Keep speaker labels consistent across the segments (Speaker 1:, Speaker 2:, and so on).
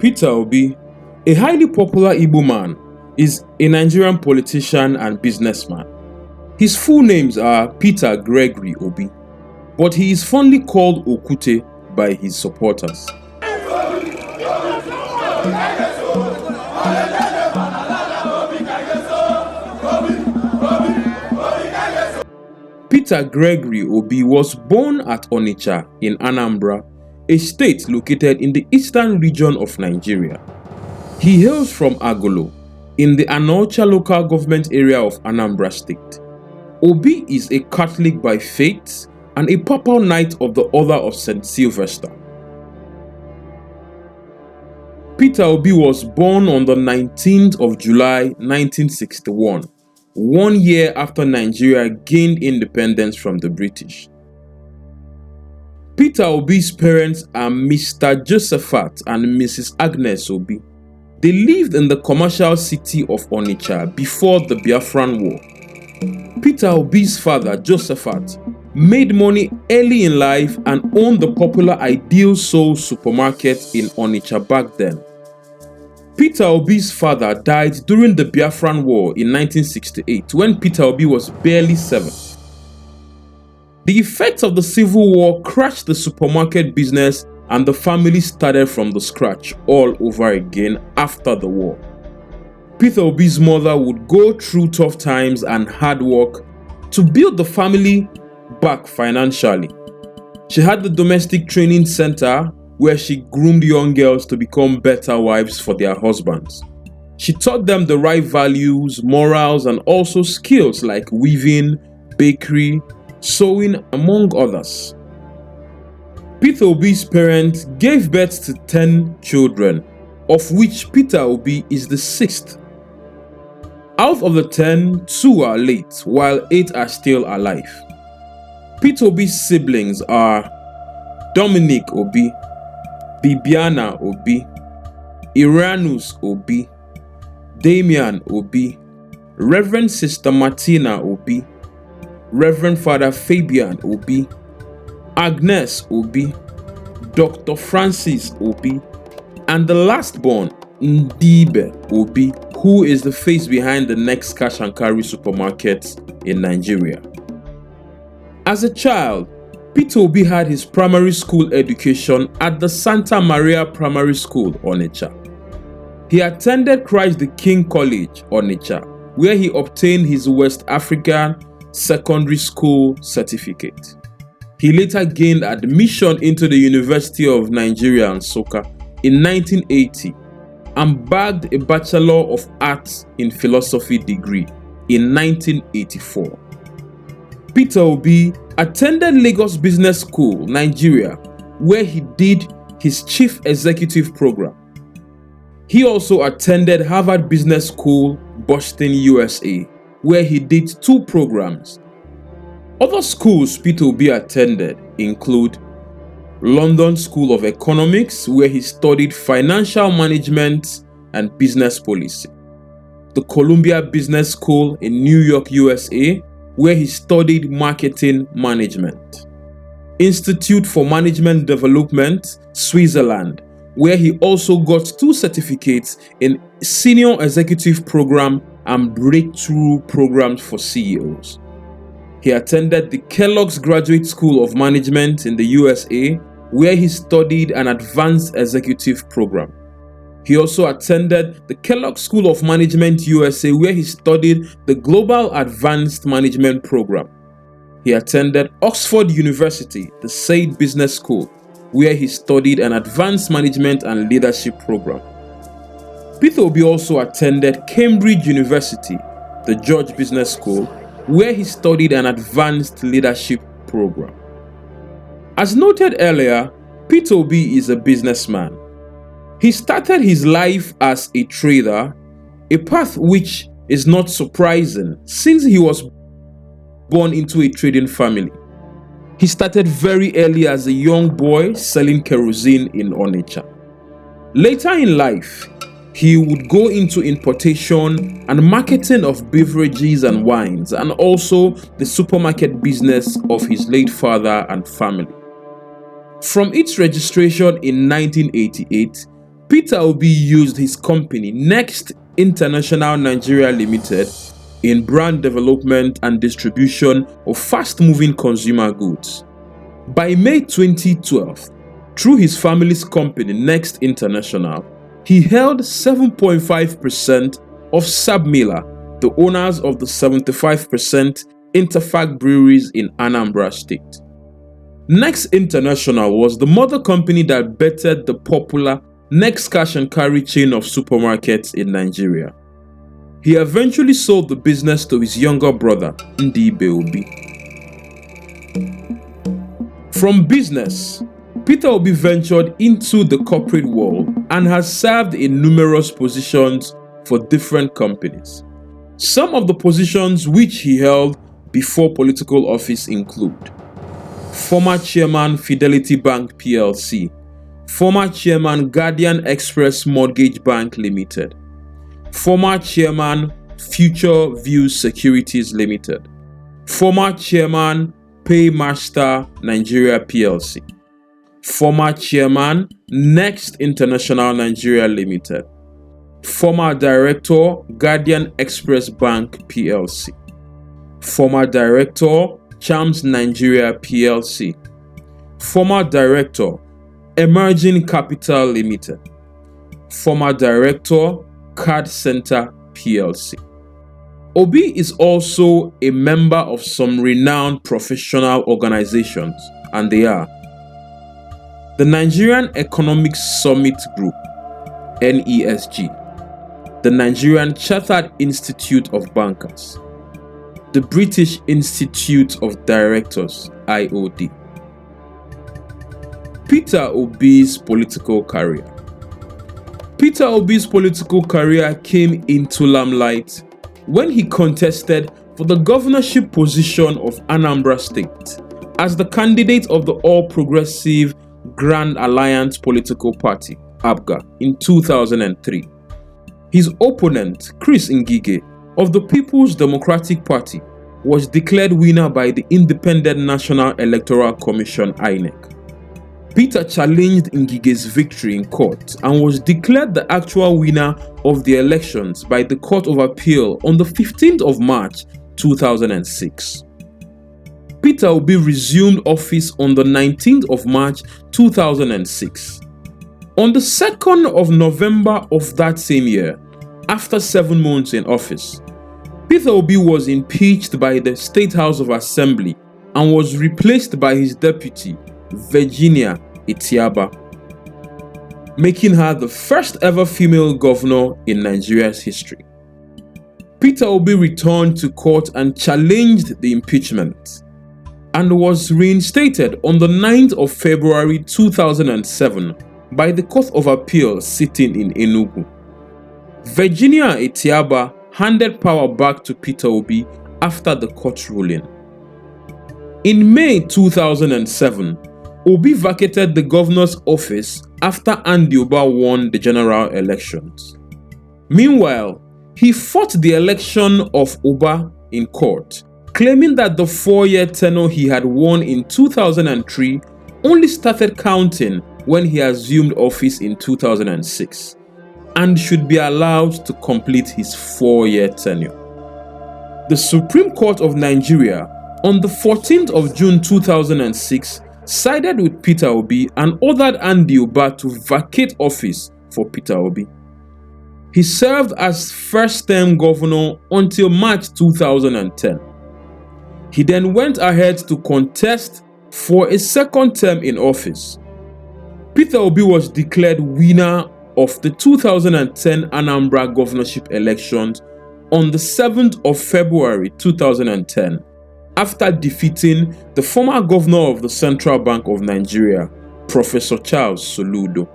Speaker 1: Peter Obi, a highly popular Igbo man, is a Nigerian politician and businessman. His full names are Peter Gregory Obi, but he is fondly called Okute by his supporters. Peter Gregory Obi was born at Onitsha in Anambra, a state located in the eastern region of Nigeria. He hails from Agolo, in the Anocha local government area of Anambra State. Obi is a Catholic by faith and a Papal Knight of the Order of St. Sylvester. Peter Obi was born on the 19th of July 1961, 1 year after Nigeria gained independence from the British. Peter Obi's parents are Mr. Josephat and Mrs. Agnes Obi. They lived in the commercial city of Onitsha before the Biafran War. Peter Obi's father, Josephat, made money early in life and owned the popular Ideal Soul supermarket in Onitsha back then. Peter Obi's father died during the Biafran War in 1968 when Peter Obi was barely 7. The effects of the Civil War crashed the supermarket business and the family started from the scratch all over again after the war. Peter Obi's mother would go through tough times and hard work to build the family back financially. She had the domestic training center where she groomed young girls to become better wives for their husbands. She taught them the right values, morals, and also skills like weaving, bakery, sewing, among others. Peter Obi's parents gave birth to 10 children, of which Peter Obi is the 6th. Out of the 10, 2 are late, while 8 are still alive. Peter Obi's siblings are Dominic Obi, Bibiana Obi, Iranus Obi, Damian Obi, Reverend Sister Martina Obi, Reverend Father Fabian Obi, Agnes Obi, Dr. Francis Obi, and the last born, Ndibe Obi, who is the face behind the next cash and carry supermarket in Nigeria. As a child, Peter Obi had his primary school education at the Santa Maria Primary School, Onitsha. He attended Christ the King College, Onitsha, where he obtained his West African Secondary School certificate. He later gained admission into the University of Nigeria, Nsukka, in 1980 and bagged a Bachelor of Arts in Philosophy degree in 1984. Peter Obi attended Lagos Business School, Nigeria, where he did his Chief Executive program. He also attended Harvard Business School, Boston, USA, where he did 2 programs. Other schools Peter Obi attended include London School of Economics, where he studied financial management and business policy, the Columbia Business School in New York, USA, where he studied marketing management, Institute for Management Development, Switzerland, where he also got 2 certificates in Senior Executive Program and Breakthrough Programs for CEOs. He attended the Kellogg's Graduate School of Management in the USA, where he studied an Advanced Executive Program. He also attended the Kellogg School of Management USA, where he studied the Global Advanced Management Program. He attended Oxford University, the Said Business School, where he studied an Advanced Management and Leadership Program. Peter Obi also attended Cambridge University, the George Business School, where he studied an Advanced Leadership Program. As noted earlier, Peter Obi is a businessman. He started his life as a trader, a path which is not surprising since he was born into a trading family. He started very early as a young boy selling kerosene in Onitsha. Later in life, he would go into importation and marketing of beverages and wines, and also the supermarket business of his late father and family. From its registration in 1988, Peter Obi used his company Next International Nigeria Limited in brand development and distribution of fast-moving consumer goods. By May 2012, through his family's company Next International, he held 7.5% of Sabmila, the owners of the 75% Interfact breweries in Anambra State. Next International was the mother company that bettered the popular Next Cash and Carry chain of supermarkets in Nigeria. He eventually sold the business to his younger brother, Peter Obi. From business, Peter Obi ventured into the corporate world and has served in numerous positions for different companies. Some of the positions which he held before political office include former chairman Fidelity Bank PLC, former chairman Guardian Express Mortgage Bank Limited, former chairman Future View Securities Limited, former chairman Paymaster Nigeria PLC, former chairman Next International Nigeria Limited, former director Guardian Express Bank PLC, former director Charms Nigeria PLC, former director Emerging Capital Limited, former director Card Center PLC. Obi is also a member of some renowned professional organizations, and they are the Nigerian Economic Summit Group, NESG, the Nigerian Chartered Institute of Bankers, the British Institute of Directors, IOD. Peter Obi's political career. Peter Obi's political career came into limelight when he contested for the governorship position of Anambra State as the candidate of the All Progressive Grand Alliance Political Party, APGA, in 2003. His opponent, Chris Ngige, of the People's Democratic Party, was declared winner by the Independent National Electoral Commission, INEC. Peter challenged Ngige's victory in court and was declared the actual winner of the elections by the Court of Appeal on the 15th of March 2006. Peter Obi resumed office on the 19th of March 2006. On the 2nd of November of that same year, after 7 months in office, Peter Obi was impeached by the State House of Assembly and was replaced by his deputy, Virginia Etiaba, making her the first ever female governor in Nigeria's history. Peter Obi returned to court and challenged the impeachment and was reinstated on the 9th of February 2007 by the Court of Appeal sitting in Enugu. Virginia Etiaba handed power back to Peter Obi after the court ruling. In May 2007, Obi vacated the governor's office after Andy Uba won the general elections. Meanwhile, he fought the election of Uba in court, claiming that the 4-year tenure he had won in 2003 only started counting when he assumed office in 2006 and should be allowed to complete his 4-year tenure. The Supreme Court of Nigeria on the 14th of June 2006 sided with Peter Obi and ordered Andy Uba to vacate office for Peter Obi. He served as first-term governor until March 2010. He then went ahead to contest for a second term in office. Peter Obi was declared winner of the 2010 Anambra governorship elections on the 7th of February 2010 after defeating the former governor of the Central Bank of Nigeria, Professor Charles Soludo.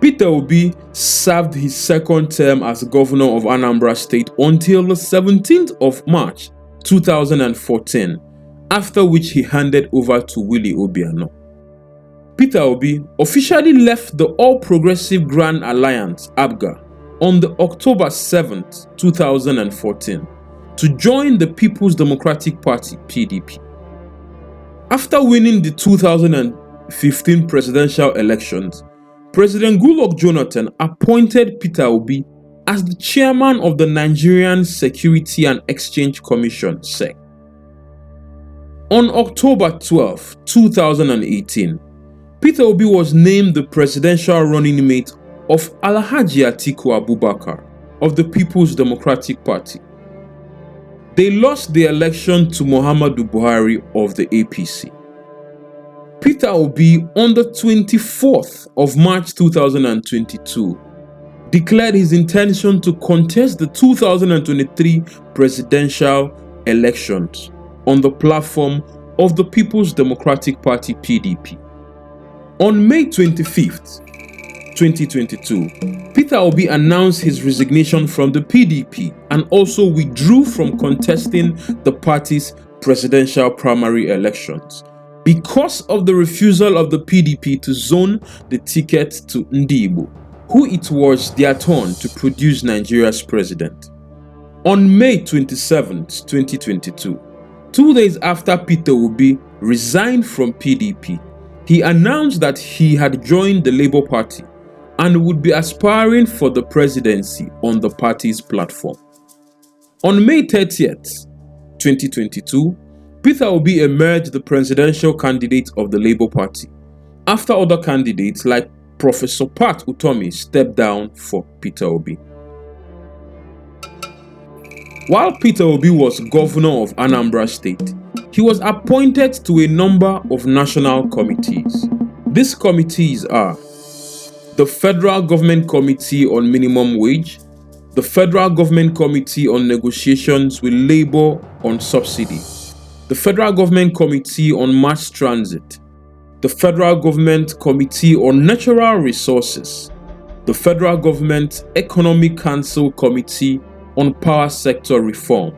Speaker 1: Peter Obi served his second term as governor of Anambra State until the 17th of March 2014, after which he handed over to Willie Obiano. Peter Obi officially left the All Progressive Grand Alliance, APGA, on the October 7th, 2014, to join the People's Democratic Party, PDP. After winning the 2015 presidential elections, President Goodluck Jonathan appointed Peter Obi as the chairman of the Nigerian Security and Exchange Commission (SEC). On October 12, 2018, Peter Obi was named the presidential running mate of Alhaji Atiku Abubakar of the People's Democratic Party. They lost the election to Muhammadu Buhari of the APC. Peter Obi, on the 24th of March 2022, declared his intention to contest the 2023 presidential elections on the platform of the People's Democratic Party (PDP). On May 25th, 2022, Peter Obi announced his resignation from the PDP and also withdrew from contesting the party's presidential primary elections because of the refusal of the PDP to zone the ticket to Ndibo, who it was their turn to produce Nigeria's president. On May 27, 2022, 2 days after Peter Obi resigned from PDP, he announced that he had joined the Labour Party and would be aspiring for the presidency on the party's platform. On May 30th, 2022, Peter Obi emerged the presidential candidate of the Labour Party after other candidates like Professor Pat Utomi stepped down for Peter Obi. While Peter Obi was governor of Anambra State, he was appointed to a number of national committees. These committees are the Federal Government Committee on Minimum Wage, the Federal Government Committee on Negotiations with Labour on Subsidy, the Federal Government Committee on Mass Transit, the Federal Government Committee on Natural Resources, the Federal Government Economic Council Committee on Power Sector Reform,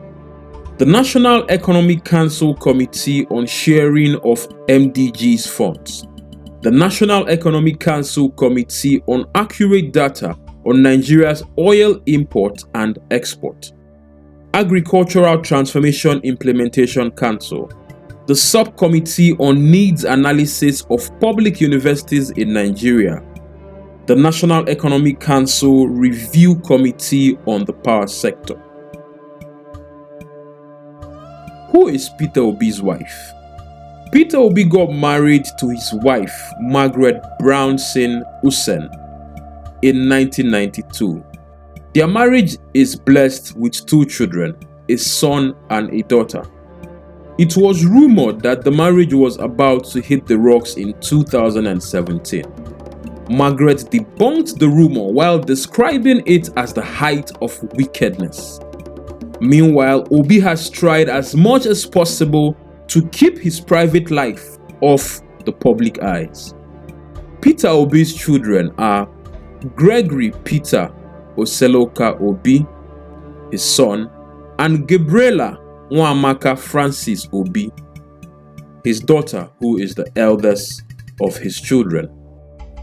Speaker 1: the National Economic Council Committee on Sharing of MDGs Funds, the National Economic Council Committee on Accurate Data on Nigeria's Oil Import and Export, Agricultural Transformation Implementation Council, the Subcommittee on Needs Analysis of Public Universities in Nigeria, the National Economic Council Review Committee on the Power Sector. Who is Peter Obi's wife? Peter Obi got married to his wife, Margaret Brownson Usen, in 1992. Their marriage is blessed with 2 children, a son and a daughter. It was rumored that the marriage was about to hit the rocks in 2017. Margaret debunked the rumor while describing it as the height of wickedness. Meanwhile, Obi has tried as much as possible to keep his private life off the public eyes. Peter Obi's children are Gregory Peter Oseloka Obi, his son, and Gabriela Nwamaka Francis Obi, his daughter, who is the eldest of his children.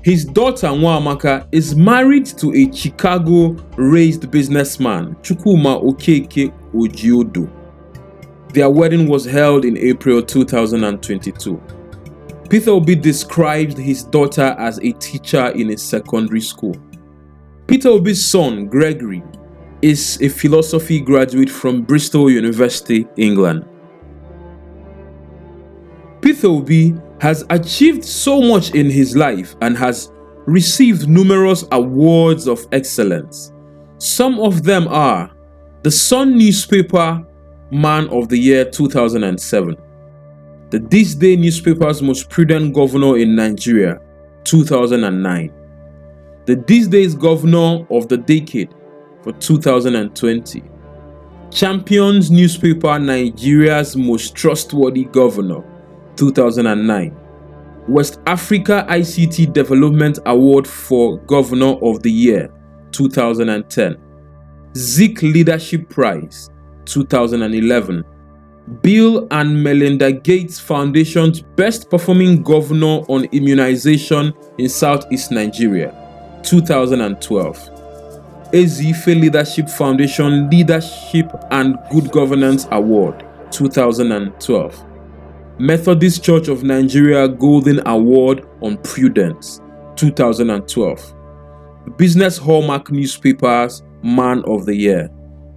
Speaker 1: His daughter Nwamaka is married to a Chicago-raised businessman, Chukwuma Okeke Ojiodo. Their wedding was held in April 2022. Peter Obi described his daughter as a teacher in a secondary school. Peter Obi's son, Gregory, is a philosophy graduate from Bristol University, England. Peter Obi has achieved so much in his life and has received numerous awards of excellence. Some of them are the Sun Newspaper Man of the Year 2007, the This Day newspaper's most prudent governor in Nigeria 2009, the This Day's Governor of the Decade for 2020, Champions Newspaper Nigeria's Most Trustworthy Governor 2009, West Africa ICT Development Award for Governor of the Year 2010, Zik Leadership Prize 2011, Bill and Melinda Gates Foundation's Best Performing Governor on Immunization in Southeast Nigeria 2012, Ezife Leadership Foundation Leadership and Good Governance Award 2012, Methodist Church of Nigeria Golden Award on Prudence 2012. Business Hallmark Newspapers Man of the Year,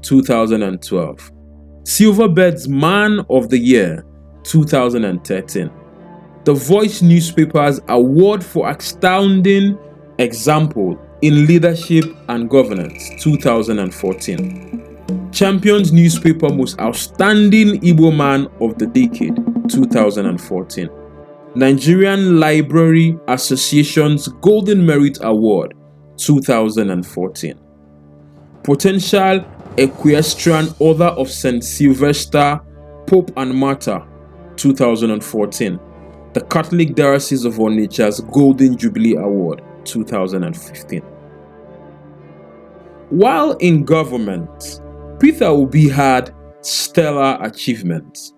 Speaker 1: 2012. Silverbird's Man of the Year, 2013. The Voice Newspapers Award for Astounding Example in Leadership and Governance, 2014. Champions Newspaper Most Outstanding Igbo Man of the Decade, 2014. Nigerian Library Association's Golden Merit Award, 2014. Potential Equestrian Order of St. Sylvester, Pope and Martyr, 2014. The Catholic Diocese of Onitsha's Golden Jubilee Award, 2015. While in government, Peter Obi had stellar achievements.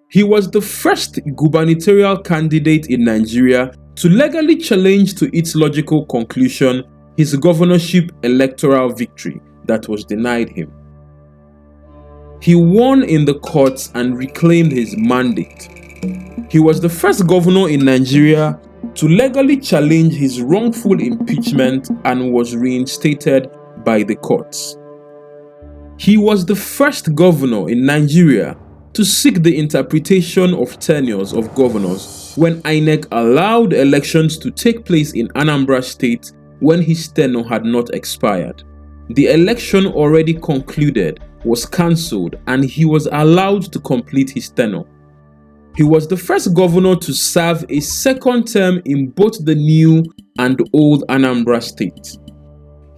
Speaker 1: He was the first gubernatorial candidate in Nigeria to legally challenge to its logical conclusion his governorship electoral victory that was denied him. He won in the courts and reclaimed his mandate. He was the first governor in Nigeria to legally challenge his wrongful impeachment and was reinstated by the courts. He was the first governor in Nigeria to seek the interpretation of tenures of governors when INEC allowed elections to take place in Anambra State when his tenure had not expired. The election already concluded was cancelled and he was allowed to complete his tenure. He was the first governor to serve a second term in both the new and old Anambra State.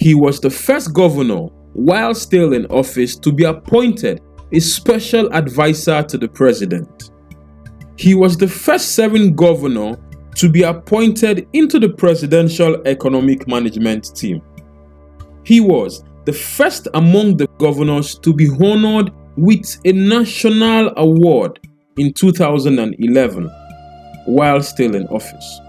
Speaker 1: He was the first governor, while still in office, to be appointed a special advisor to the president. He was the first serving governor to be appointed into the Presidential Economic Management Team. He was the first among the governors to be honored with a national award in 2011 while still in office.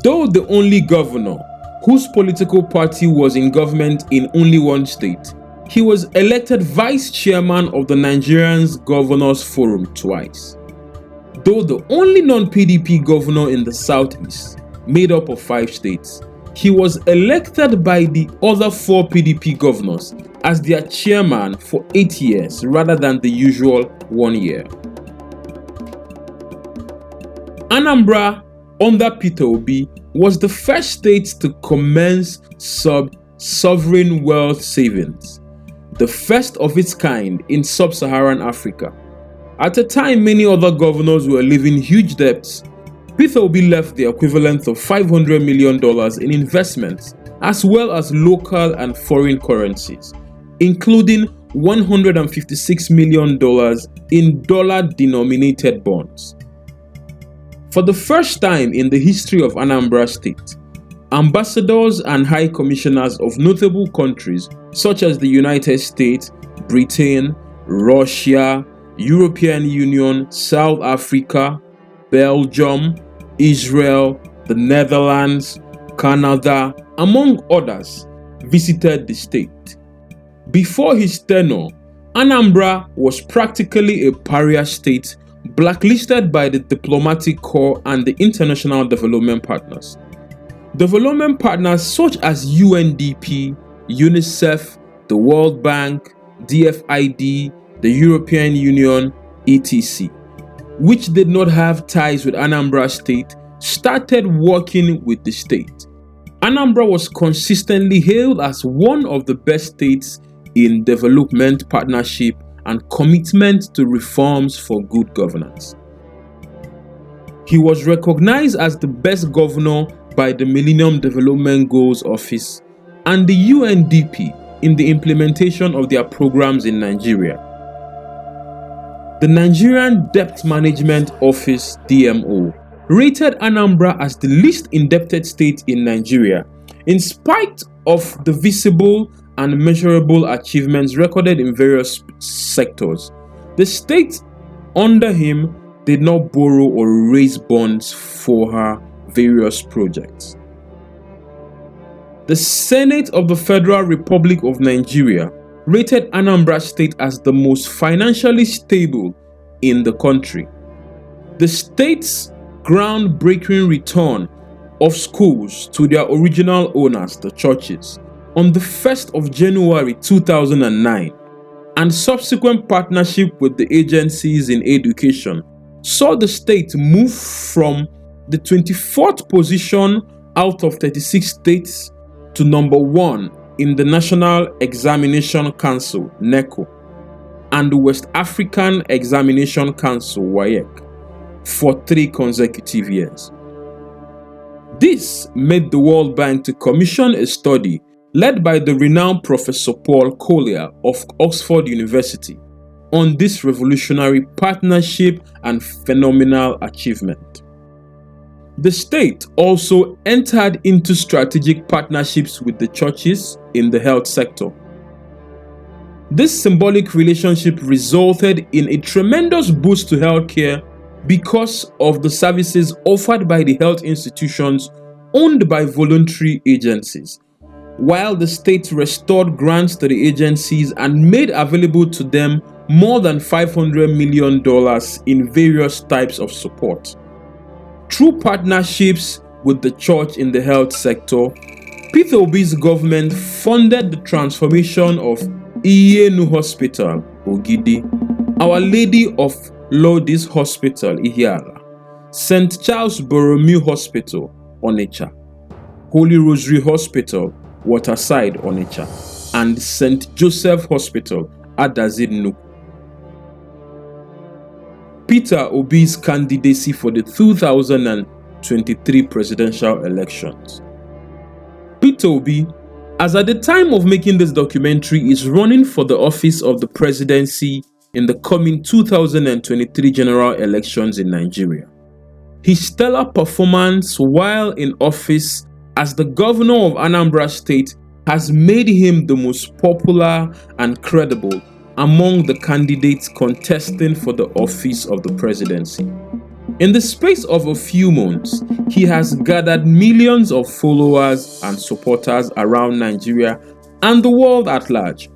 Speaker 1: Though the only governor whose political party was in government in only one state, he was elected vice chairman of the Nigerians Governors Forum twice. Though the only non-PDP governor in the southeast, made up of 5 states, he was elected by the other 4 PDP governors as their chairman for 8 years rather than the usual 1 year. Anambra, under Peter Obi, was the first state to commence sovereign wealth savings, the first of its kind in sub-Saharan Africa. At a time many other governors were leaving huge debts, Peter Obi left the equivalent of $500 million in investments, as well as local and foreign currencies, including $156 million in dollar-denominated bonds. For the first time in the history of Anambra State, ambassadors and high commissioners of notable countries such as the United States, Britain, Russia, European Union, South Africa, Belgium, Israel, the Netherlands, Canada, among others, visited the state. Before his tenure, Anambra was practically a pariah state, blacklisted by the diplomatic corps and the international development partners. Development partners such as UNDP, UNICEF, the World Bank, DFID, the European Union, etc., which did not have ties with Anambra State, started working with the state. Anambra was consistently hailed as one of the best states in development partnership and commitment to reforms for good governance. He was recognized as the best governor by the Millennium Development Goals Office and the UNDP in the implementation of their programs in Nigeria. The Nigerian Debt Management Office (DMO) rated Anambra as the least indebted state in Nigeria, in spite of the visible and measurable achievements recorded in various sectors. The state under him did not borrow or raise bonds for her various projects. The Senate of the Federal Republic of Nigeria rated Anambra State as the most financially stable in the country. The state's groundbreaking return of schools to their original owners, the churches, on the 1st of January 2009, and subsequent partnership with the agencies in education saw the state move from the 24th position out of 36 states to number 1 in the National Examination Council (NECO) and the West African Examination Council (WAEC) for 3 consecutive years. This made the World Bank to commission a study led by the renowned Professor Paul Collier of Oxford University on this revolutionary partnership and phenomenal achievement. The state also entered into strategic partnerships with the churches in the health sector. This symbolic relationship resulted in a tremendous boost to healthcare because of the services offered by the health institutions owned by voluntary agencies, while the state restored grants to the agencies and made available to them more than $500 million in various types of support. Through partnerships with the church in the health sector, Peter Obi's government funded the transformation of Iyenu Hospital, Ogidi, Our Lady of Lourdes Hospital, Ihiala, St. Charles Borromeo Hospital, Onitsha, Holy Rosary Hospital, Waterside, Onitsha, and St. Joseph Hospital, Adazid Nuku. Peter Obi's candidacy for the 2023 presidential elections. Peter Obi, as at the time of making this documentary, is running for the office of the presidency in the coming 2023 general elections in Nigeria. His stellar performance while in office as the governor of Anambra State has made him the most popular and credible among the candidates contesting for the office of the presidency. In the space of a few months, he has gathered millions of followers and supporters around Nigeria and the world at large.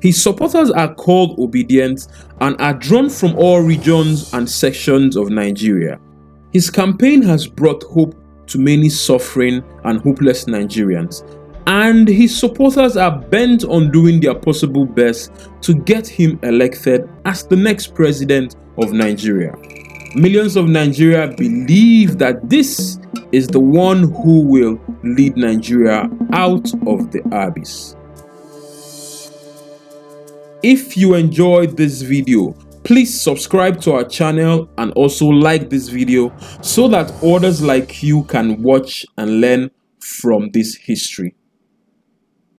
Speaker 1: His supporters are called obedient and are drawn from all regions and sections of Nigeria. His campaign has brought hope to many suffering and hopeless Nigerians, and his supporters are bent on doing their possible best to get him elected as the next president of Nigeria. Millions of Nigeria believe that this is the one who will lead Nigeria out of the abyss. If you enjoyed this video, please subscribe to our channel and also like this video so that others like you can watch and learn from this history.